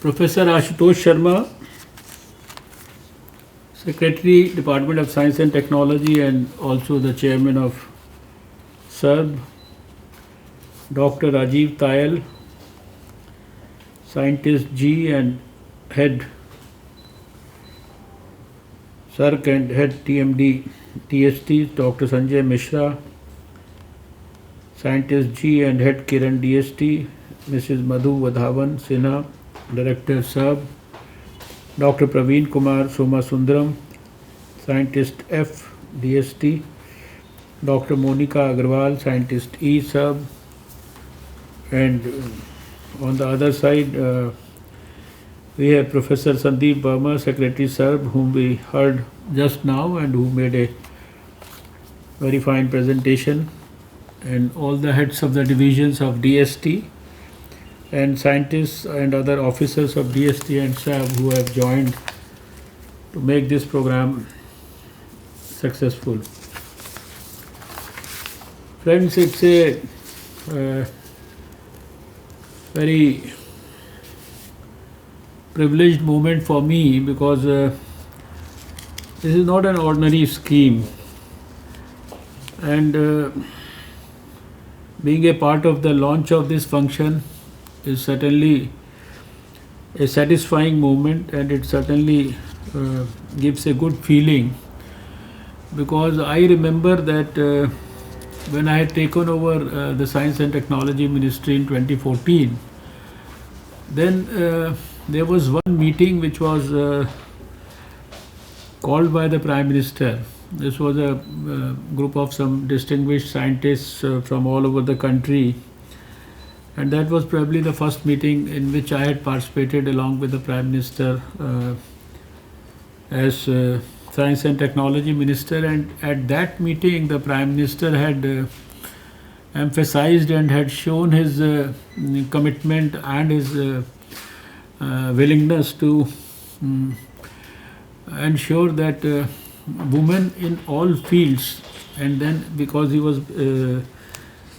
Professor Ashutosh Sharma, Secretary, Department of Science and Technology, and also the Chairman of SERB, Dr. Rajiv Tayal, Scientist G and Head SERC and Head TMD TST, Dr. Sanjay Mishra, Scientist G and Head Kiran DST, Mrs. Madhu Vadhavan Sinha, Director SERB, Dr. Praveen Kumar Somasundaram, Scientist F DST, Dr. Monica Agarwal, Scientist E SERB, and on the other side we have Professor Sandeep Verma, Secretary SERB, whom we heard just now and who made a very fine presentation, and all the heads of the divisions of DST and scientists and other officers of DST and SERB who have joined to make this program successful. Friends, it's a very privileged moment for me because this is not an ordinary scheme, and being a part of the launch of this function is certainly a satisfying moment, and it certainly gives a good feeling, because I remember that when I had taken over the Science and Technology Ministry in 2014, then there was one meeting which was called by the Prime Minister. This was a group of some distinguished scientists from all over the country, and that was probably the first meeting in which I had participated along with the Prime Minister as Science and Technology Minister. And at that meeting the Prime Minister had emphasized and had shown his commitment and his willingness to ensure that women in all fields, and then because he was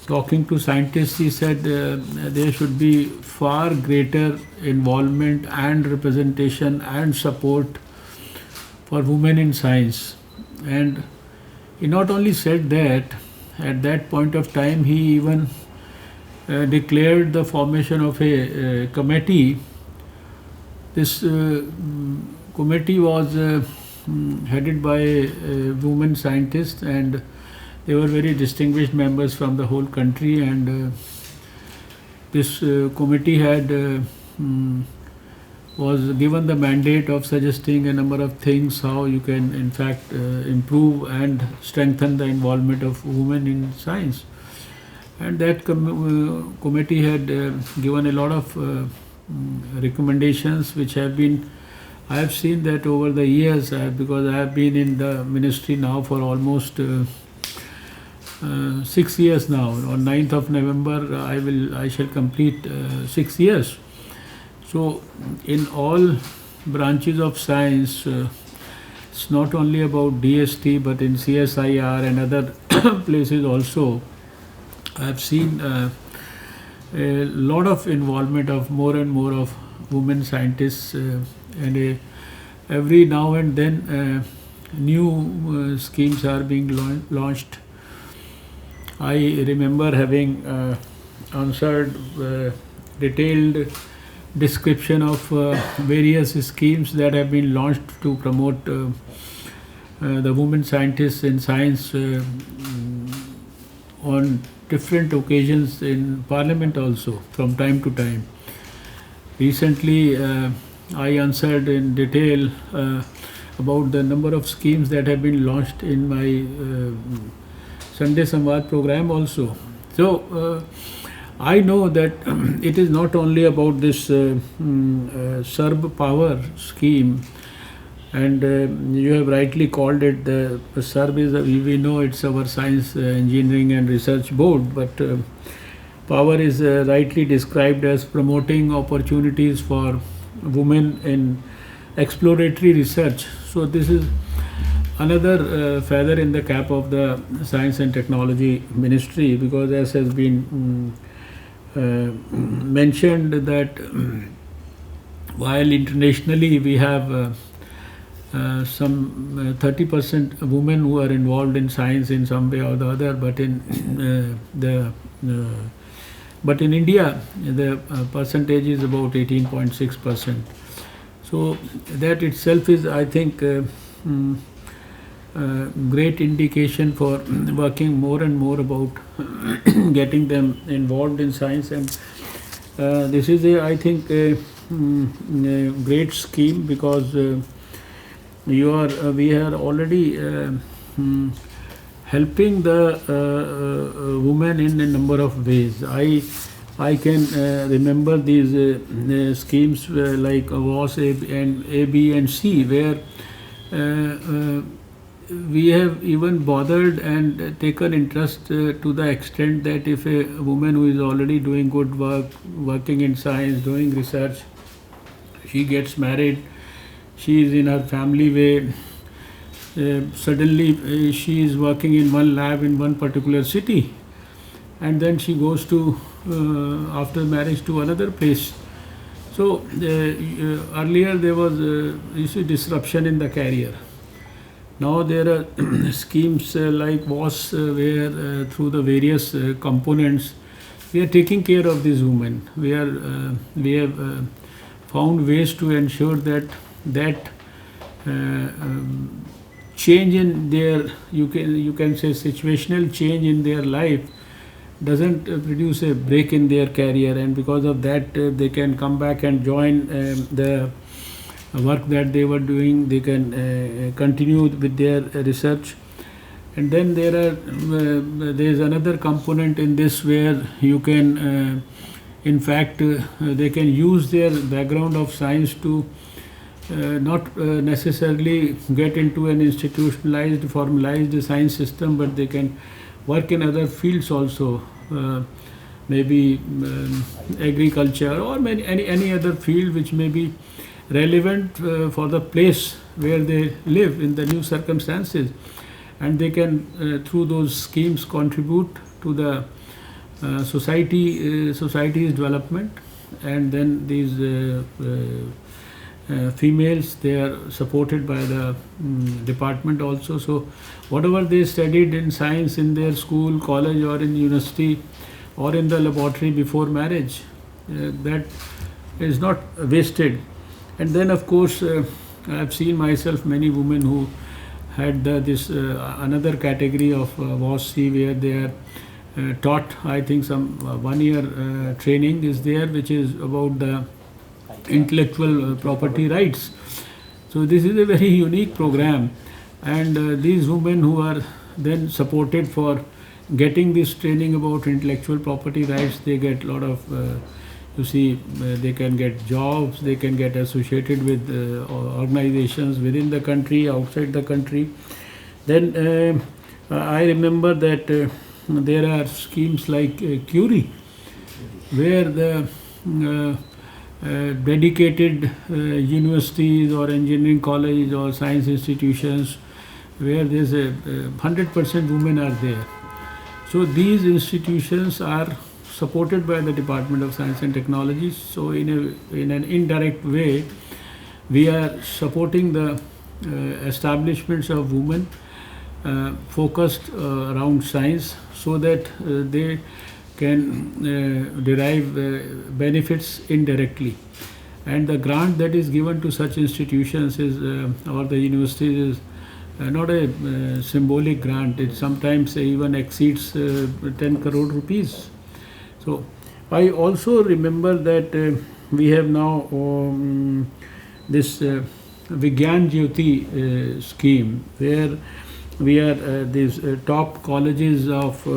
talking to scientists, he said there should be far greater involvement and representation and support for women in science. And he not only said that, at that point of time he even declared the formation of a committee. This committee was headed by a woman scientist, and they were very distinguished members from the whole country, and this committee had was given the mandate of suggesting a number of things how you can in fact improve and strengthen the involvement of women in science. And that committee had given a lot of recommendations which have been, I have seen that over the years, because I have been in the ministry now for almost 6 years now. On 9th of November I shall complete 6 years. So in all branches of science, it's not only about DST but in CSIR and other places also, I have seen a lot of involvement of more and more of women scientists, and every now and then new schemes are being launched. I remember having answered detailed description of various schemes that have been launched to promote the women scientists in science on different occasions in Parliament also from time to time. Recently I answered in detail about the number of schemes that have been launched in my Sunday Samvad program also. So I know that it is not only about this SERB Power scheme, and you have rightly called it the SERB is we know it's our Science, Engineering and Research Board, but Power is rightly described as promoting opportunities for women in exploratory research. So this is another feather in the cap of the Science and Technology Ministry, because as has been mentioned that while internationally we have some 30% women who are involved in science in some way or the other, but in the but in India the percentage is about 18.6%. So that itself is, I think, great indication for working more and more about getting them involved in science. And this is I think a great scheme, because we are already helping the women in a number of ways. I can remember these schemes like WAS and A, B, and C, where we have even bothered and taken interest to the extent that if a woman who is already doing good work, working in science, doing research, she gets married, she is in her family way, suddenly she is working in one lab in one particular city, and then she goes to after marriage to another place. So earlier there was you see, disruption in the career. Now there are schemes like WAS, where through the various components we are taking care of these women. We have found ways to ensure that change in their, you can say, situational change in their life doesn't produce a break in their career, and because of that they can come back and join the work that they were doing. They can continue with their research. And then there is another component in this where you can in fact they can use their background of science to not necessarily get into an institutionalized, formalized science system, but they can work in other fields also, maybe agriculture or any other field which may be relevant for the place where they live in the new circumstances, and they can through those schemes contribute to the society's development. And then these females, they are supported by the department also. So whatever they studied in science in their school, college, or in university, or in the laboratory before marriage, that is not wasted. And then of course I have seen myself many women who had this another category of WAS-C, where they are taught, I think, some 1 year training is there, which is about the intellectual property rights. So this is a very unique program, and these women who are then supported for getting this training about intellectual property rights, they get a lot of you see, they can get jobs, they can get associated with organizations within the country, outside the country. Then I remember that there are schemes like Curie, where the dedicated universities or engineering colleges or science institutions where there's 100% women are there. So these institutions are supported by the Department of Science and Technology. So in an indirect way, we are supporting the establishments of women focused around science, so that they can derive benefits indirectly. And the grant that is given to such institutions is or the universities is not a symbolic grant. It sometimes even exceeds 10 crore rupees. So I also remember that we have now this Vigyan Jyoti scheme, where we are these top colleges of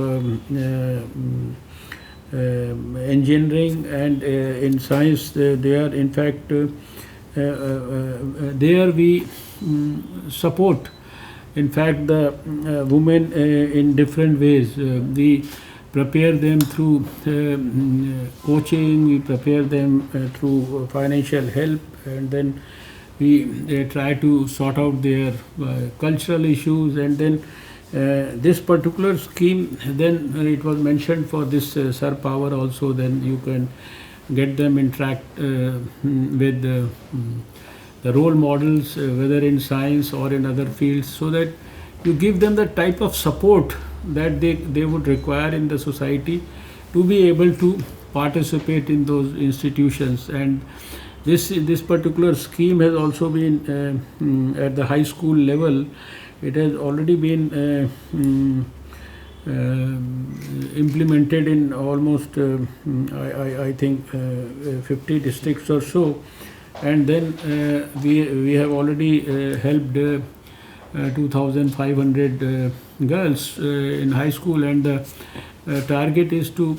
engineering and in science. They are in fact there we support in fact the women in different ways. We prepare them through coaching, we prepare them through financial help, and then we try to sort out their cultural issues. And then this particular scheme, then it was mentioned for this Sir Power also, then you can get them interact with the role models, whether in science or in other fields, so that you give them the type of support that they would require in the society to be able to participate in those institutions. And this particular scheme has also been at the high school level. It has already been implemented in almost I think 50 districts or so. And then we have already helped 2,500 girls in high school, and the target is to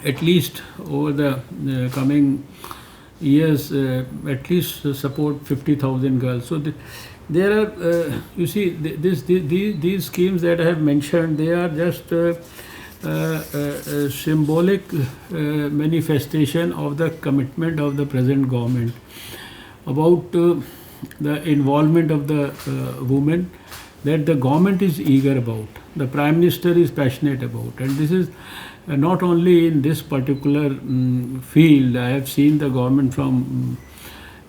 at least over the coming years at least support 50,000 girls. So there are you see these schemes that I have mentioned, they are just symbolic manifestation of the commitment of the present government about the involvement of the women, that the government is eager about, the Prime Minister is passionate about. And this is not only in this particular field. I have seen the government from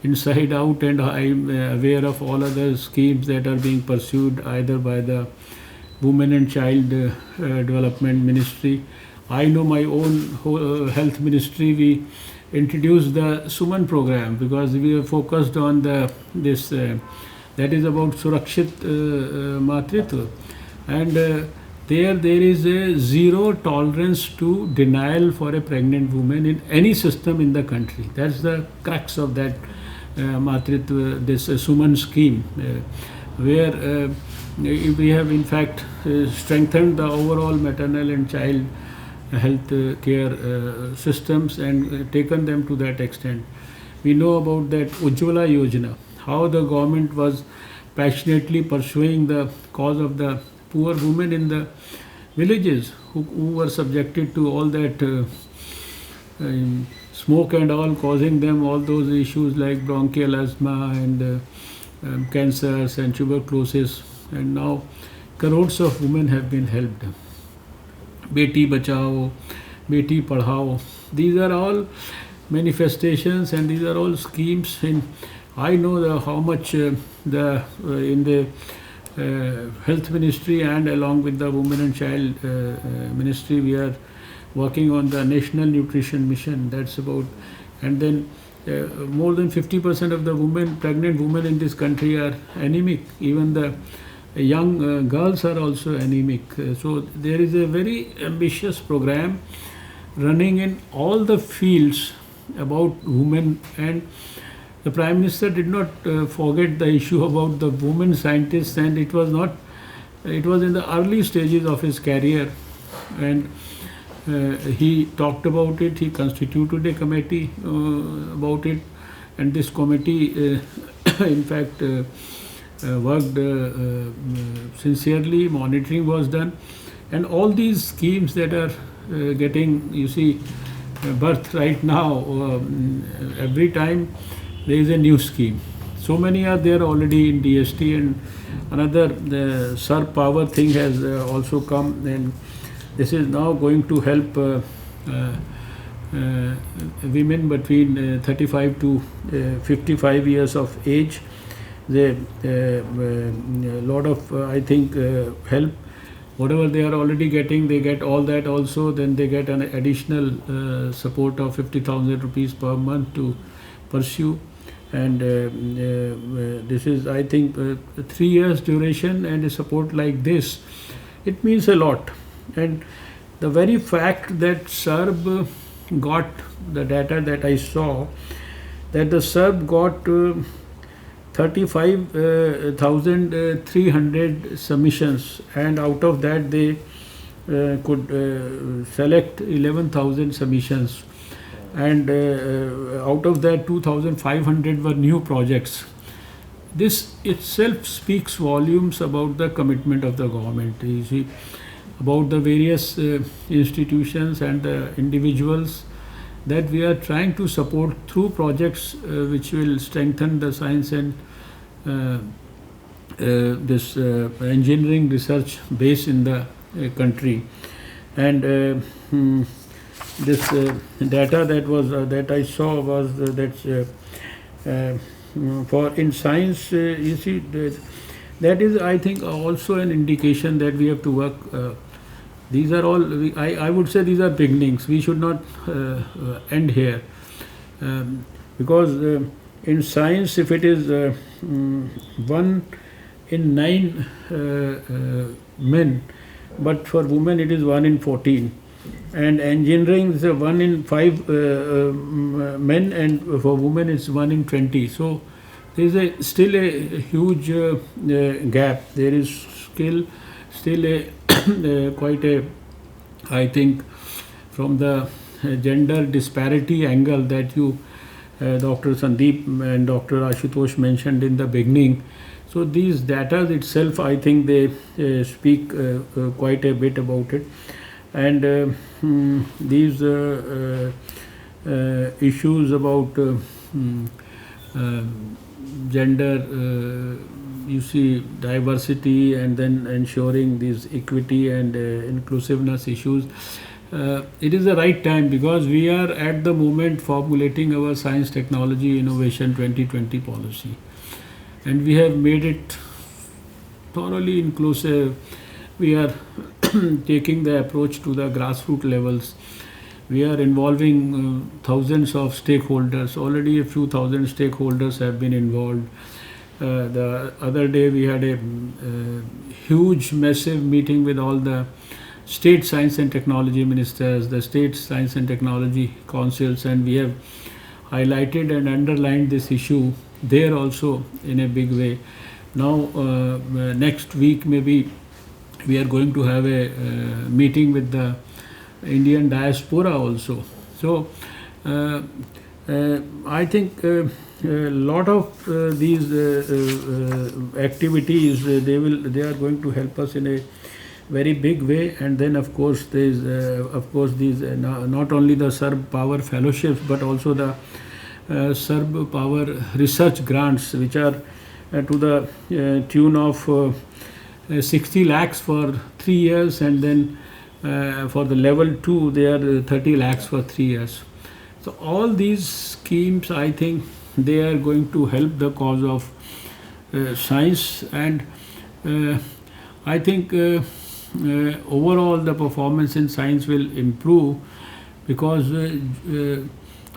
inside out, and I am aware of all other schemes that are being pursued either by the Women and Child Development Ministry. I know my own health ministry, we introduced the Suman program because we are focused on this that is about Surakshit Matritva. And there is a zero tolerance to denial for a pregnant woman in any system in the country. That's the crux of that Matritva, this Suman scheme, where we have in fact strengthened the overall maternal and child health care systems and taken them to that extent. We know about that Ujjwala Yojana, how the government was passionately pursuing the cause of the poor women in the villages who were subjected to all that smoke and all, causing them all those issues like bronchial asthma and cancers and tuberculosis. And now crores of women have been helped. Beti Bachao, Beti Padhao, these are all manifestations and these are all schemes. And I know how much in the health ministry and along with the women and child ministry, we are working on the national nutrition mission. That's about, and then more than 50% of the pregnant women in this country are anemic. Even the young girls are also anemic. So there is a very ambitious program running in all the fields about women. And the Prime Minister did not forget the issue about the women scientists, and it was in the early stages of his career, and he talked about it. He constituted a committee about it, and this committee in fact worked sincerely. Monitoring was done, and all these schemes that are getting, you see, birth right now, every time there is a new scheme. So many are there already in DST, and another the Sarv Power thing has also come, and this is now going to help women between 35 to 55 years of age. They lot of I think help. Whatever they are already getting, they get all that also. Then they get an additional support of 50,000 rupees per month to pursue. And this is, I think, 3 years duration, and a support like this, it means a lot. And the very fact that Sarb got the data that I saw, that the Sarb got 35,300 submissions, and out of that they could select 11,000 submissions, and out of that 2,500 were new projects. This itself speaks volumes about the commitment of the government. You see, about the various institutions and the individuals that we are trying to support through projects which will strengthen the science and this engineering research base in the country. And this data that I saw was that for in science, you see, that is, I think, also an indication that we have to work. These are all, I would say, these are beginnings. We should not end here, because in science, if it is 1 in 9 men, but for women it is 1 in 14, and engineering is 1 in 5 men, and for women it's 1 in 20. So there is still a huge gap. There is still a quite a, I think, from the gender disparity angle that you Dr. Sandeep and Dr. Ashutosh mentioned in the beginning. So these data itself, I think they speak quite a bit about it. And these issues about gender, you see, diversity, and then ensuring these equity and inclusiveness issues, it is the right time, because we are at the moment formulating our science, technology, innovation 2020 policy, and we have made it thoroughly inclusive. We are taking the approach to the grassroots levels. We are involving thousands of stakeholders. Already a few thousand stakeholders have been involved. The other day we had a huge, massive meeting with all the state science and technology ministers, the state science and technology councils, and we have highlighted and underlined this issue there also in a big way. Now, next week maybe we are going to have a meeting with the Indian diaspora also. So I think a lot of these activities, they are going to help us in a very big way. And then of course there is these not only the Sarb Power fellowships, but also the Sarb Power research grants, which are to the tune of 60 lakhs for 3 years, and then for the level 2 they are 30 lakhs for 3 years. So all these schemes, I think, they are going to help the cause of science, and I think overall the performance in science will improve, because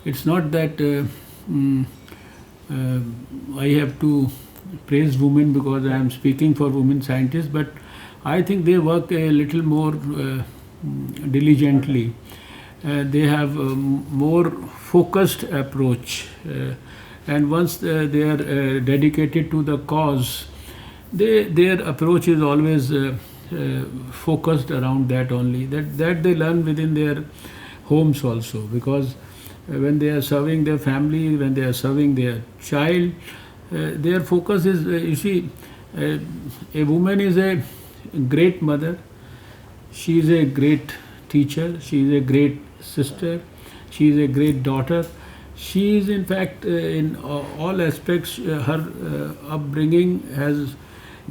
it's not that I have to praise women because I am speaking for women scientists, but I think they work a little more diligently. They have a more focused approach, and once they are dedicated to the cause, their approach is always focused around that only. That they learn within their homes also, because when they are serving their family, when they are serving their child, their focus is, you see, a woman is a great mother, she is a great teacher, she is a great sister, she is a great daughter. She is, in fact, in all aspects, her upbringing has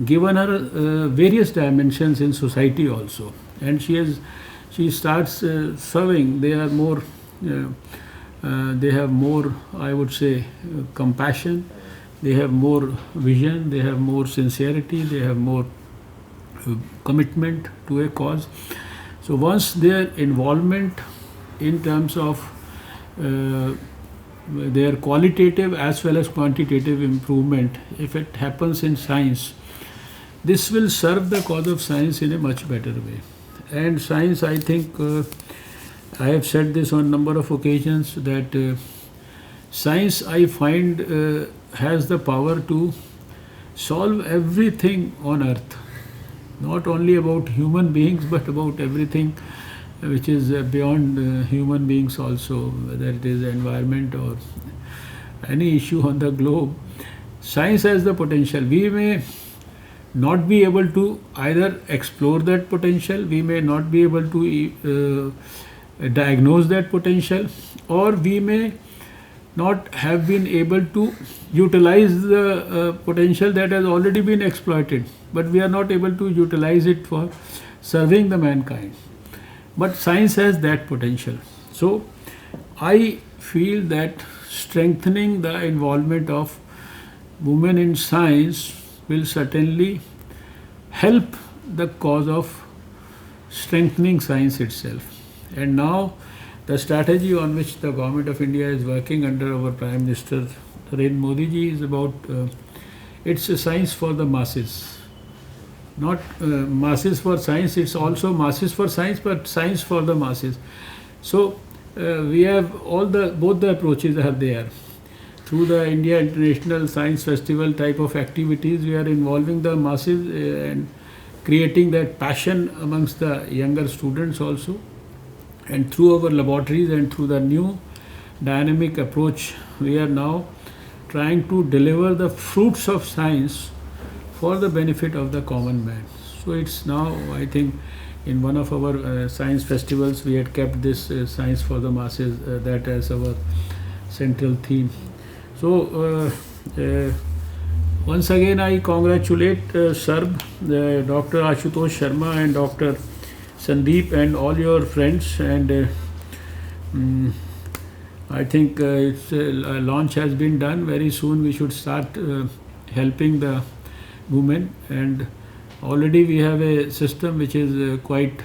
given her various dimensions in society also, and she starts serving. They are more they have more, I would say, compassion, they have more vision, they have more sincerity, they have more commitment to a cause. So once their involvement in terms of their qualitative as well as quantitative improvement, if it happens in science, this will serve the cause of science in a much better way. And science, I think, I have said this on a number of occasions, that science, I find, has the power to solve everything on earth, not only about human beings, but about everything which is beyond human beings also, whether it is environment or any issue on the globe. Science has the potential. We may not be able to either explore that potential, we may not be able to diagnose that potential, or we may not have been able to utilize the potential that has already been exploited, but we are not able to utilize it for serving the mankind. But science has that potential. So I feel that strengthening the involvement of women in science will certainly help the cause of strengthening science itself. And now the strategy on which the government of India is working under our Prime Minister Narendra Modi ji is about it's a science for the masses, not masses for science. It's also masses for science, but science for the masses. So we have all the both the approaches are there. Through the India International Science Festival type of activities, we are involving the masses and creating that passion amongst the younger students also. And through our laboratories and through the new dynamic approach, we are now trying to deliver the fruits of science for the benefit of the common man. So it's now, I think, in one of our science festivals, we had kept this science for the masses, that as our central theme. So once again, I congratulate SARB, Dr. Ashutosh Sharma and Dr. Sandeep and all your friends, and I think its launch has been done. Very soon we should start helping the women, and already we have a system which is quite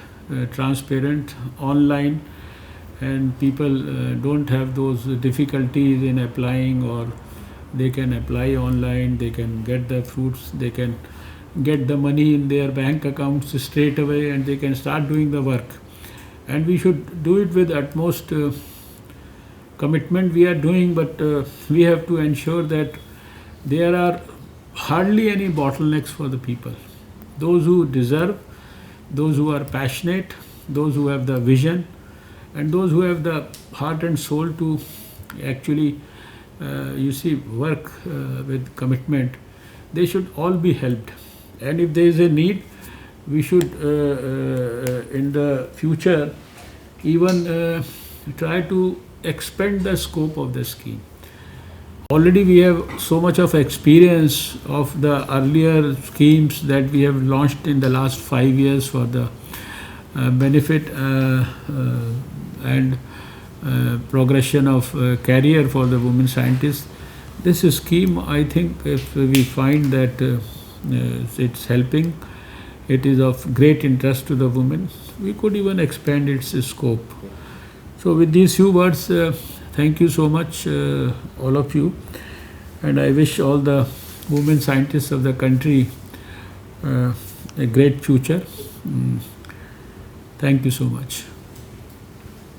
transparent online, and people don't have those difficulties in applying, or they can apply online, they can get the fruits, they can get the money in their bank accounts straight away, and they can start doing the work. And we should do it with utmost commitment we are doing, but we have to ensure that there are hardly any bottlenecks for the people. Those who deserve, those who are passionate, those who have the vision, and those who have the heart and soul to actually work with commitment, they should all be helped. And if there is a need, we should in the future even try to expand the scope of the scheme. Already we have so much of experience of the earlier schemes that we have launched in the last 5 years for the benefit and progression of career for the women scientists. This scheme, I think, if we find that it's helping, it is of great interest to the women, we could even expand its scope. So with these few words, thank you so much, all of you, and I wish all the women scientists of the country a great future. Thank you so much.